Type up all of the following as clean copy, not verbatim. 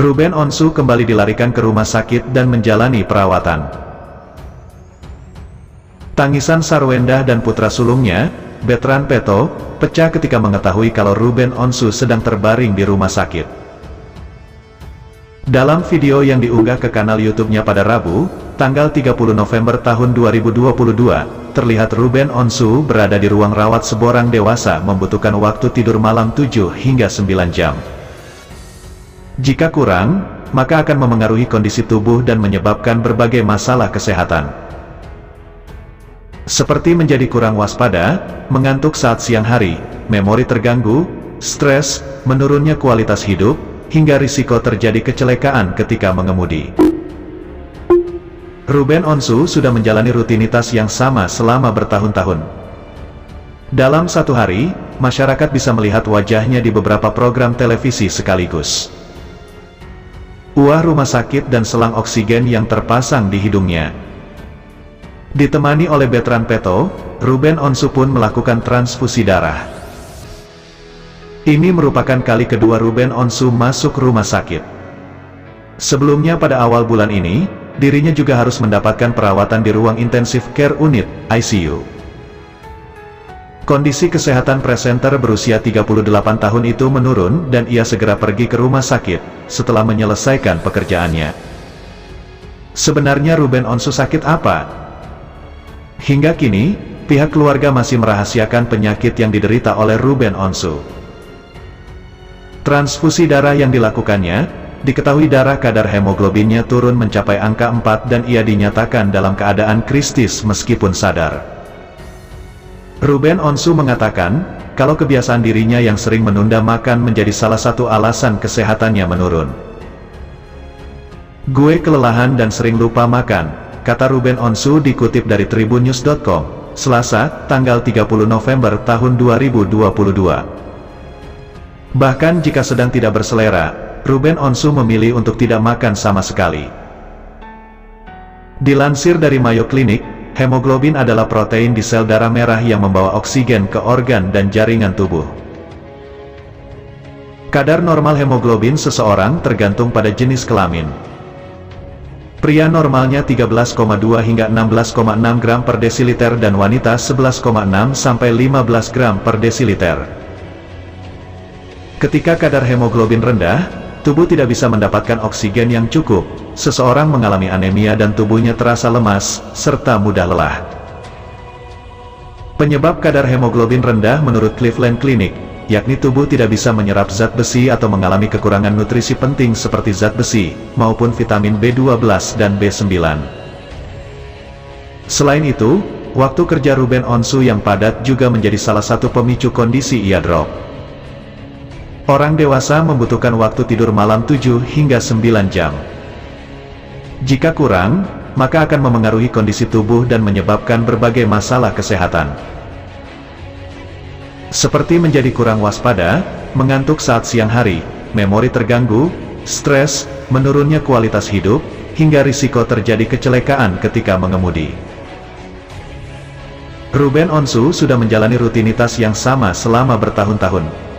Ruben Onsu kembali dilarikan ke rumah sakit dan menjalani perawatan. Tangisan Sarwendah dan putra sulungnya, Betran Peto, pecah ketika mengetahui kalau Ruben Onsu sedang terbaring di rumah sakit. Dalam video yang diunggah ke kanal YouTube-nya pada Rabu, tanggal 30 November tahun 2022, terlihat Ruben Onsu berada di ruang rawat seorang dewasa membutuhkan waktu tidur malam 7 hingga 9 jam. Jika kurang, maka akan memengaruhi kondisi tubuh dan menyebabkan berbagai masalah kesehatan. Seperti menjadi kurang waspada, mengantuk saat siang hari, memori terganggu, stres, menurunnya kualitas hidup, hingga risiko terjadi kecelakaan ketika mengemudi. Ruben Onsu sudah menjalani rutinitas yang sama selama bertahun-tahun. Dalam satu hari, masyarakat bisa melihat wajahnya di beberapa program televisi sekaligus. Uah rumah sakit dan selang oksigen yang terpasang di hidungnya. Ditemani oleh Betran Peto, Ruben Onsu pun melakukan transfusi darah. Ini merupakan kali kedua Ruben Onsu masuk rumah sakit. Sebelumnya pada awal bulan ini, dirinya juga harus mendapatkan perawatan di ruang intensive care unit, ICU. Kondisi kesehatan presenter berusia 38 tahun itu menurun dan ia segera pergi ke rumah sakit, setelah menyelesaikan pekerjaannya. Sebenarnya Ruben Onsu sakit apa? Hingga kini, pihak keluarga masih merahasiakan penyakit yang diderita oleh Ruben Onsu. Transfusi darah yang dilakukannya, diketahui darah kadar hemoglobinnya turun mencapai angka 4 dan ia dinyatakan dalam keadaan kritis meskipun sadar. Ruben Onsu mengatakan, kalau kebiasaan dirinya yang sering menunda makan menjadi salah satu alasan kesehatannya menurun. "Gue kelelahan dan sering lupa makan," kata Ruben Onsu dikutip dari tribunnews.com, Selasa, tanggal 30 November tahun 2022. Bahkan jika sedang tidak berselera, Ruben Onsu memilih untuk tidak makan sama sekali. Dilansir dari Mayo Clinic, hemoglobin adalah protein di sel darah merah yang membawa oksigen ke organ dan jaringan tubuh. Kadar normal hemoglobin seseorang tergantung pada jenis kelamin. Pria normalnya 13,2 hingga 16,6 gram per desiliter dan wanita 11,6 sampai 15 gram per desiliter. Ketika kadar hemoglobin rendah, tubuh tidak bisa mendapatkan oksigen yang cukup, seseorang mengalami anemia dan tubuhnya terasa lemas, serta mudah lelah. Penyebab kadar hemoglobin rendah menurut Cleveland Clinic, yakni tubuh tidak bisa menyerap zat besi atau mengalami kekurangan nutrisi penting seperti zat besi, maupun vitamin B12 dan B9. Selain itu, waktu kerja Ruben Onsu yang padat juga menjadi salah satu pemicu kondisi ia drop. Orang dewasa membutuhkan waktu tidur malam 7 hingga 9 jam. Jika kurang, maka akan memengaruhi kondisi tubuh dan menyebabkan berbagai masalah kesehatan. Seperti menjadi kurang waspada, mengantuk saat siang hari, memori terganggu, stres, menurunnya kualitas hidup, hingga risiko terjadi kecelakaan ketika mengemudi. Ruben Onsu sudah menjalani rutinitas yang sama selama bertahun-tahun.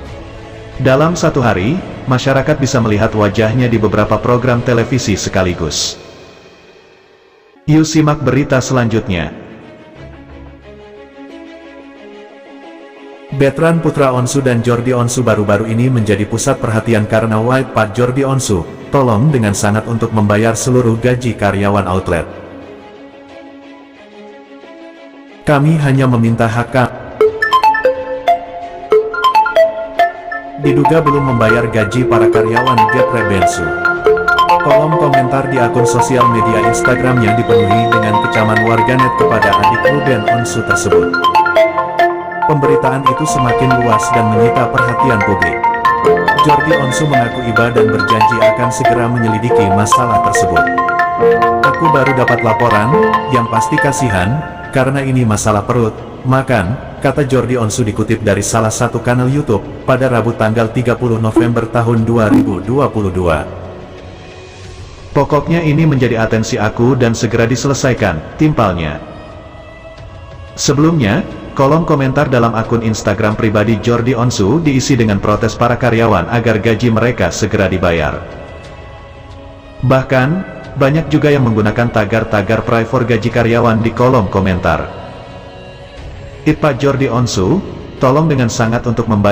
Dalam satu hari, masyarakat bisa melihat wajahnya di beberapa program televisi sekaligus. Yuk simak berita selanjutnya. Betran putra Onsu dan Jordi Onsu baru-baru ini menjadi pusat perhatian karena White Part Jordi Onsu, tolong dengan sangat untuk membayar seluruh gaji karyawan outlet. Kami hanya meminta hak diduga belum membayar gaji para karyawan Geprek Bensu. Kolom komentar di akun sosial media Instagramnya dipenuhi dengan kecaman warganet kepada adik Ruben Onsu tersebut. Pemberitaan itu semakin luas dan menyita perhatian publik. Jordi Onsu mengaku iba dan berjanji akan segera menyelidiki masalah tersebut. "Aku baru dapat laporan, yang pasti kasihan, karena ini masalah perut, makan," kata Jordi Onsu dikutip dari salah satu kanal YouTube, pada Rabu tanggal 30 November tahun 2022. "Pokoknya ini menjadi atensi aku dan segera diselesaikan," timpalnya. Sebelumnya, kolom komentar dalam akun Instagram pribadi Jordi Onsu diisi dengan protes para karyawan agar gaji mereka segera dibayar. Bahkan, banyak juga yang menggunakan tagar-tagar pray for gaji karyawan di kolom komentar. Pak Jordi Onsu, tolong dengan sangat untuk membayar